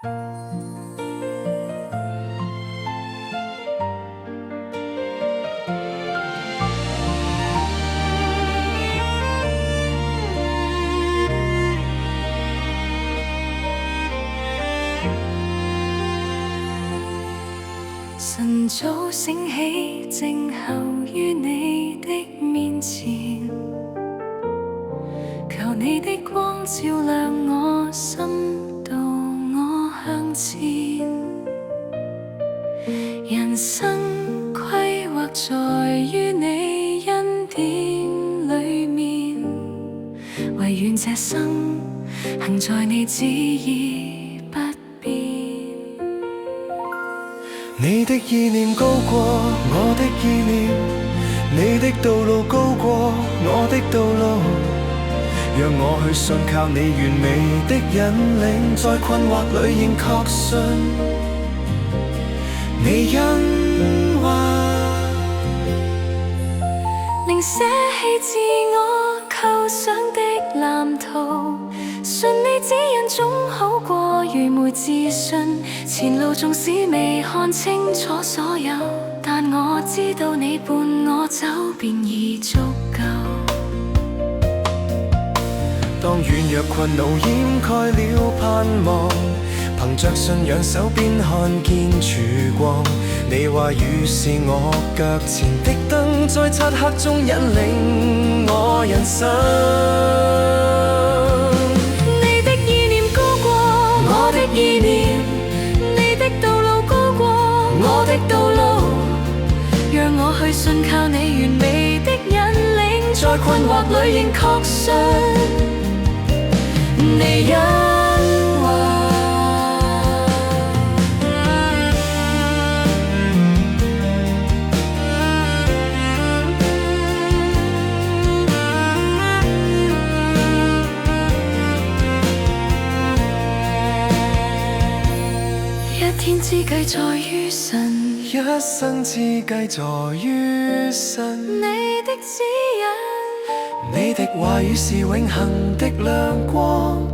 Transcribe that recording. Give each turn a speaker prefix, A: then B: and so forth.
A: 晨早醒起，靜候於你的面前，求你的光照亮我心，導我向前。人生規劃在於你恩典裡面，唯願這生行在你旨意不變。
B: 你的意念高過我的意念，你的道路高過我的道路，讓我去信靠你完美的引領，在困惑裡仍確信你恩惠，
A: 令捨棄自我構想的藍圖，信你指引總好過愚昧自信。前路縱使未看清楚所有，但我知道你伴我走便已足夠。
B: 當軟弱困惱掩蓋了盼望，憑着信仰手邊看見曙光，你話語是我腳前的燈，在漆黑中引領我人生。
A: 你的意念高過我的意念，你的道路高過我的道路，讓我去信靠你完美的引領，在困惑裡仍確信你恩惠。一天之計在於神，
B: 一生之計在於神。
A: 你的指引，
B: 你的話語是永恆的亮光。